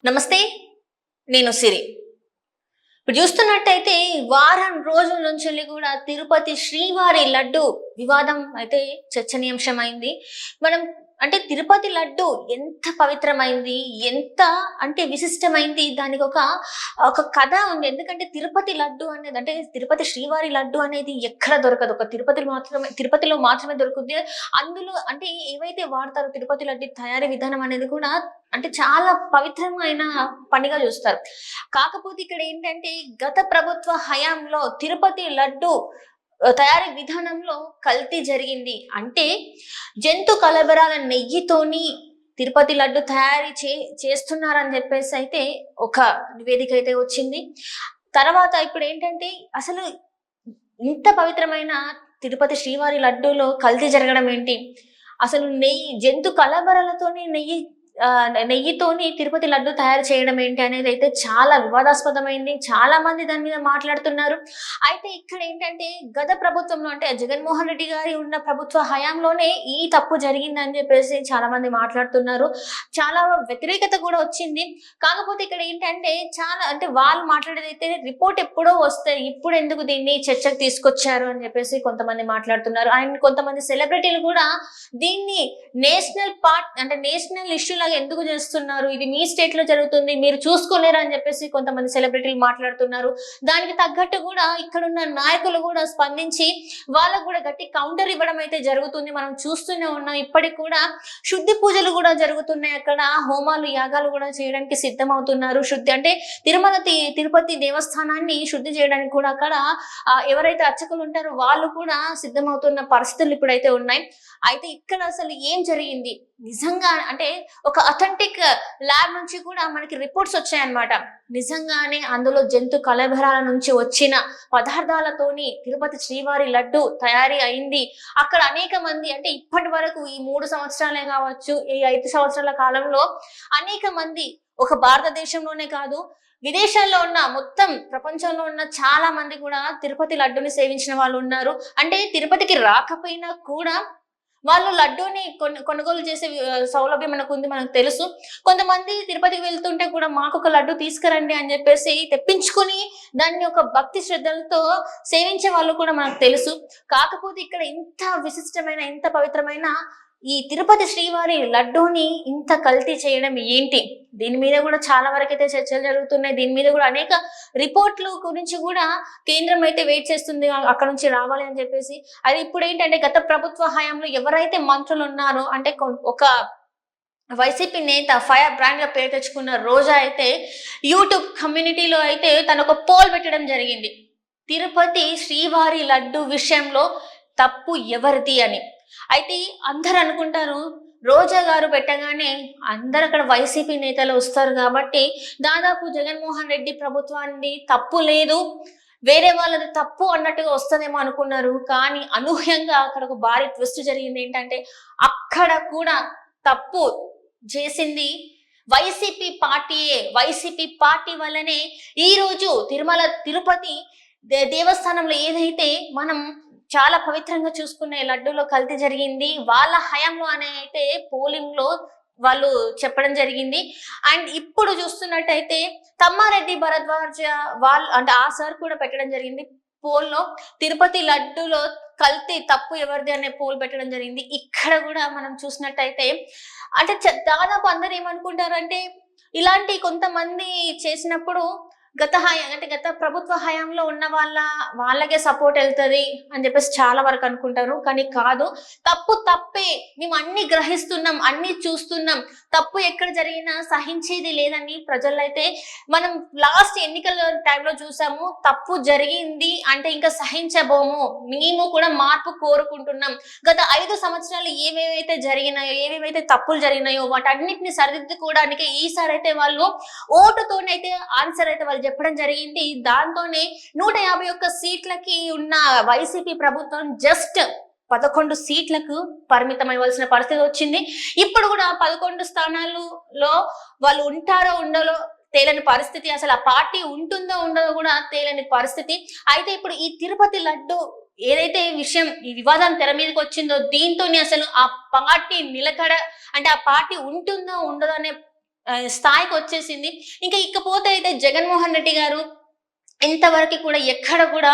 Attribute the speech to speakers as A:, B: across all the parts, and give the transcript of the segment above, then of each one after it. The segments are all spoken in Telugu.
A: నమస్తే. నేను సిరి. ఇప్పుడు చూస్తున్నట్టయితే వారం రోజుల నుంచి కూడా తిరుపతి శ్రీవారి లడ్డు వివాదం అయితే చర్చనీయాంశమైంది. మనం అంటే తిరుపతి లడ్డు ఎంత పవిత్రమైంది, ఎంత అంటే విశిష్టమైంది, దానికి ఒక ఒక కథ ఉంది. ఎందుకంటే తిరుపతి లడ్డు అనేది అంటే తిరుపతి శ్రీవారి లడ్డు అనేది ఎక్కడ దొరకదు. ఒక తిరుపతిలో మాత్రమే దొరుకుద్ది. అందులో అంటే ఏవైతే వాడతారో తిరుపతి లడ్డు తయారీ విధానం అనేది కూడా అంటే చాలా పవిత్రమైన పనిగా చూస్తారు. కాకపోతే ఇక్కడ ఏంటంటే గత ప్రభుత్వ హయాంలో తిరుపతి లడ్డు తయారీ విధానంలో కల్తీ జరిగింది. అంటే జంతు కలబరాల నెయ్యితోని తిరుపతి లడ్డు తయారీ చేస్తున్నారని చెప్పేసి అయితే ఒక నివేదిక అయితే వచ్చింది. తర్వాత ఇప్పుడు ఏంటంటే అసలు ఇంత పవిత్రమైన తిరుపతి శ్రీవారి లడ్డూలో కల్తీ జరగడం ఏంటి? అసలు జంతు కలబరాలతోని నెయ్యితోని తిరుపతి లడ్డు తయారు చేయడం ఏంటి అనేది అయితే చాలా వివాదాస్పదమైంది. చాలా మంది దాని మీద మాట్లాడుతున్నారు. అయితే ఇక్కడ ఏంటంటే గత ప్రభుత్వంలో అంటే జగన్మోహన్ రెడ్డి గారి ఉన్న ప్రభుత్వ హయాంలోనే ఈ తప్పు జరిగిందని చెప్పేసి చాలా మంది మాట్లాడుతున్నారు. చాలా వ్యతిరేకత కూడా వచ్చింది. కాకపోతే ఇక్కడ ఏంటంటే చాలా అంటే వాళ్ళు మాట్లాడేది అయితే రిపోర్ట్ ఎప్పుడో వస్తాయి, ఇప్పుడు ఎందుకు దీన్ని చర్చకు తీసుకొచ్చారు అని చెప్పేసి కొంతమంది మాట్లాడుతున్నారు. అండ్ కొంతమంది సెలబ్రిటీలు కూడా దీన్ని నేషనల్ ఇష్యూ ఎందుకు చేస్తున్నారు, ఇది మీ స్టేట్ లో జరుగుతుంది, మీరు చూసుకోలేరు అని చెప్పేసి కొంతమంది సెలబ్రిటీలు మాట్లాడుతున్నారు. దానికి తగ్గట్టు కూడా ఇక్కడున్న నాయకులు కూడా స్పందించి వాళ్ళకు కూడా గట్టి కౌంటర్ ఇవ్వడం అయితే జరుగుతుంది. మనం చూస్తూనే ఉన్నాం. ఇప్పటికి కూడా శుద్ధి పూజలు కూడా జరుగుతున్నాయి. అక్కడ హోమాలు యాగాలు కూడా చేయడానికి సిద్ధమవుతున్నారు. శుద్ధి అంటే తిరుపతి దేవస్థానాన్ని శుద్ధి చేయడానికి కూడా అక్కడ ఎవరైతే అర్చకులు ఉంటారో వాళ్ళు కూడా సిద్ధమవుతున్న పరిస్థితులు ఇప్పుడైతే ఉన్నాయి. అయితే ఇక్కడ అసలు ఏం జరిగింది నిజంగా అంటే ఒక అథెంటిక్ ల్యాబ్ నుంచి కూడా మనకి రిపోర్ట్స్ వచ్చాయన్నమాట. నిజంగానే అందులో జంతు కలబరాల నుంచి వచ్చిన పదార్థాలతోని తిరుపతి శ్రీవారి లడ్డు తయారీ అయింది. అక్కడ అనేక మంది అంటే ఇప్పటి వరకు ఈ 3 సంవత్సరాలే కావచ్చు, ఈ 5 సంవత్సరాల కాలంలో అనేక మంది ఒక భారతదేశంలోనే కాదు విదేశాల్లో ఉన్న మొత్తం ప్రపంచంలో ఉన్న చాలా మంది కూడా తిరుపతి లడ్డుని సేవించిన వాళ్ళు ఉన్నారు. అంటే తిరుపతికి రాకపోయినా కూడా వాళ్ళు లడ్డూని కొనుగోలు చేసే సౌలభ్యం మనకు ఉంది, మనకు తెలుసు. కొంతమంది తిరుపతికి వెళ్తుంటే కూడా మాకు ఒక లడ్డు తీసుకురండి అని చెప్పేసి తెప్పించుకుని దాన్ని ఒక భక్తి శ్రద్ధలతో సేవించే వాళ్ళు కూడా మనకు తెలుసు. కాకపోతే ఇక్కడ ఇంత విశిష్టమైన ఇంత పవిత్రమైన ఈ తిరుపతి శ్రీవారి లడ్డూని ఇంత కల్తీ చేయడం ఏంటి? దీని మీద కూడా చాలా వరకు అయితే చర్చలు జరుగుతున్నాయి. దీని మీద కూడా అనేక రిపోర్ట్ల గురించి కూడా కేంద్రం అయితే వెయిట్ చేస్తుంది అక్కడ నుంచి రావాలి అని చెప్పేసి. అది ఇప్పుడు ఏంటంటే గత ప్రభుత్వ హయాంలో ఎవరైతే మంత్రులు ఉన్నారో అంటే ఒక వైసీపీ నేత ఫైర్ బ్రాండ్ గా పేరు తెచ్చుకున్న రోజా అయితే యూట్యూబ్ కమ్యూనిటీలో అయితే తను ఒక పోల్ పెట్టడం జరిగింది. తిరుపతి శ్రీవారి లడ్డు విషయంలో తప్పు ఎవరిది అని. అయితే అందరు అనుకుంటారు రోజా గారు పెట్టగానే అందరు అక్కడ వైసీపీ నేతలు వస్తారు కాబట్టి దాదాపు జగన్మోహన్ రెడ్డి ప్రభుత్వాన్ని తప్పు లేదు, వేరే వాళ్ళది తప్పు అన్నట్టుగా వస్తుందేమో అనుకున్నారు. కానీ అనూహ్యంగా అక్కడ ఒక భారీ ట్విస్ట్ జరిగింది. ఏంటంటే అక్కడ కూడా తప్పు చేసింది వైసీపీ పార్టీయే. వైసీపీ పార్టీ వల్లనే ఈ రోజు తిరుపతి దేవస్థానంలో ఏదైతే మనం చాలా పవిత్రంగా చూసుకునే లడ్డూలో కల్తీ జరిగింది వాళ్ళ హయాంలో అనే అయితే పోలింగ్ లో వాళ్ళు చెప్పడం జరిగింది. అండ్ ఇప్పుడు చూస్తున్నట్టయితే తమ్మారెడ్డి భరద్వాజ వాళ్ళు అంటే ఆ సార్ కూడా పెట్టడం జరిగింది పోల్లో. తిరుపతి లడ్డూలో కల్తీ తప్పు ఎవరిది అనే పోల్ పెట్టడం జరిగింది. ఇక్కడ కూడా మనం చూసినట్టయితే అంటే దాదాపు అందరు ఏమనుకుంటారంటే ఇలాంటి కొంతమంది చేసినప్పుడు గత ప్రభుత్వ హయాంలో ఉన్న వాళ్ళకే సపోర్ట్ వెళ్తుంది అని చెప్పేసి చాలా వరకు అనుకుంటారు. కానీ కాదు, తప్పు తప్పే. మేము అన్ని గ్రహిస్తున్నాం, అన్ని చూస్తున్నాం. తప్పు ఎక్కడ జరిగినా సహించేది లేదని ప్రజల్లో అయితే మనం లాస్ట్ ఎన్నికల టైంలో చూసాము. తప్పు జరిగింది అంటే ఇంకా సహించబోము, మేము కూడా మార్పు కోరుకుంటున్నాం. గత 5 సంవత్సరాలు ఏవేవైతే జరిగినాయో, ఏవేవైతే తప్పులు జరిగినాయో వాటన్నిటిని సరిదిద్దుకోవడానికి ఈసారి అయితే వాళ్ళు ఓటుతోనైతే ఆన్సర్ అయితే వాళ్ళు చెప్పడం జరిగింది. దాంతోనే 151 సీట్లకి ఉన్న వైసీపీ ప్రభుత్వం జస్ట్ 11 సీట్లకు పరిమితం అవ్వాల్సిన పరిస్థితి వచ్చింది. ఇప్పుడు కూడా 11 స్థానాలలో వాళ్ళు ఉంటారో ఉండలో తేలని పరిస్థితి. అసలు ఆ పార్టీ ఉంటుందో ఉండదో కూడా తేలని పరిస్థితి. అయితే ఇప్పుడు ఈ తిరుపతి లడ్డు ఏదైతే ఈ వివాదం తెర మీదకి వచ్చిందో దీంతో అసలు ఆ పార్టీ నిలకడ అంటే ఆ పార్టీ ఉంటుందో ఉండదో అనే స్థాయికి వచ్చేసింది. ఇంకా ఇకపోతే అయితే జగన్మోహన్ రెడ్డి గారు ఇంతవరకు కూడా ఎక్కడ కూడా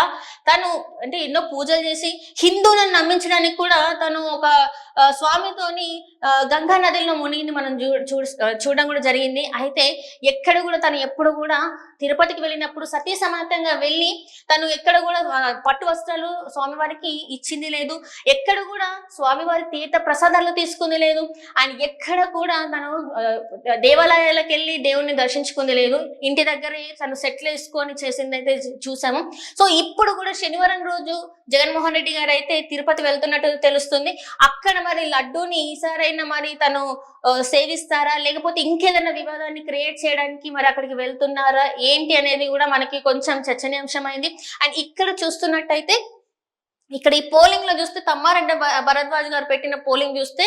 A: తను అంటే ఎన్నో పూజలు చేసి హిందువులను నమ్మించడానికి కూడా తను ఒక స్వామితోని గంగా నదిలో మునిగింది మనం చూడడం కూడా జరిగింది. అయితే ఎక్కడ కూడా తను ఎప్పుడు కూడా తిరుపతికి వెళ్ళినప్పుడు సతీ సమేతంగా వెళ్ళి తను ఎక్కడ కూడా పట్టు వస్త్రాలు స్వామివారికి ఇచ్చింది లేదు. ఎక్కడ కూడా స్వామివారి తీర్థ ప్రసాదాలు తీసుకుంది లేదు. అండ్ ఎక్కడ కూడా తను దేవాలయాలకు వెళ్ళి దేవుణ్ణి దర్శించుకుంది లేదు. ఇంటి దగ్గరే తను సెటిల్ వేసుకొని చేసింది అయితే చూసాము. సో ఇప్పుడు కూడా శనివారం రోజు జగన్మోహన్ రెడ్డి గారు అయితే తిరుపతి వెళ్తున్నట్టు తెలుస్తుంది. అక్కడ మరి లడ్డూని ఈసారైనా మరి తను సేవిస్తారా, లేకపోతే ఇంకేదైనా వివాదాన్ని క్రియేట్ చేయడానికి మరి అక్కడికి వెళ్తున్నారా ఏంటి అనేది కూడా మనకి కొంచెం చర్చనీయాంశమైంది. అండ్ ఇక్కడ చూస్తున్నట్టయితే ఇక్కడ ఈ పోలింగ్ లో చూస్తే తమ్మారెడ్డి భరద్వాజ్ గారు పెట్టిన పోలింగ్ చూస్తే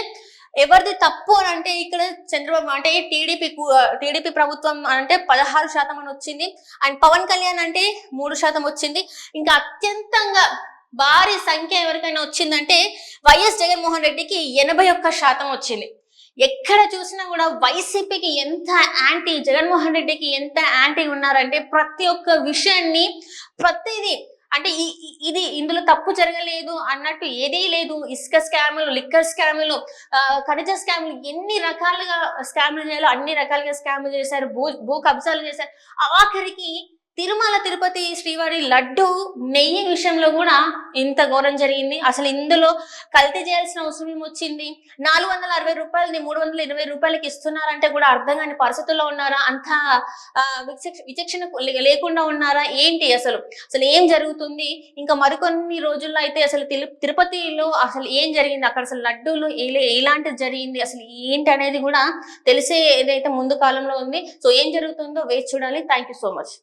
A: ఎవరిది తప్పు అని అంటే ఇక్కడ చంద్రబాబు అంటే టీడీపీ ప్రభుత్వం అంటే 16% అని వచ్చింది. అండ్ పవన్ కళ్యాణ్ అంటే 3% వచ్చింది. ఇంకా అత్యంతంగా భారీ సంఖ్య ఎవరికైనా వచ్చిందంటే వైఎస్ జగన్మోహన్ రెడ్డికి 81% వచ్చింది. ఎక్కడ చూసినా కూడా వైసీపీకి ఎంత యాంటీ, జగన్మోహన్ రెడ్డికి ఎంత యాంటీ ఉన్నారంటే ప్రతి ఒక్క విషయాన్ని ప్రతిదీ అంటే ఇది ఇందులో తప్పు జరగలేదు అన్నట్టు ఏదీ లేదు. ఇసుక స్కాములు, లిక్కర్ స్కాములు, ఖనిజ స్కాములు, ఎన్ని రకాలుగా స్కాములు చేయాలో అన్ని రకాలుగా స్కాములు చేశారు. భూ కబ్జాలు చేశారు. ఆఖరికి తిరుమల తిరుపతి శ్రీవారి లడ్డు నెయ్యి విషయంలో కూడా ఇంత ఘోరం జరిగింది. అసలు ఇందులో కల్తీ చేయాల్సిన అవసరం ఏమొచ్చింది? 460 రూపాయలని 320 రూపాయలకి ఇస్తున్నారంటే కూడా అర్థం కాని పరిస్థితుల్లో ఉన్నారా? అంత విచక్షణ లేకుండా ఉన్నారా ఏంటి? అసలు ఏం జరుగుతుంది? ఇంకా మరికొన్ని రోజుల్లో అయితే అసలు తిరుపతిలో అసలు ఏం జరిగింది, అక్కడ అసలు లడ్డూలు ఎలాంటిది జరిగింది, అసలు ఏంటి అనేది కూడా తెలిసే ఏదైతే ముందు కాలంలో ఉంది. సో ఏం జరుగుతుందో వేచి చూడాలి. Thank you so much.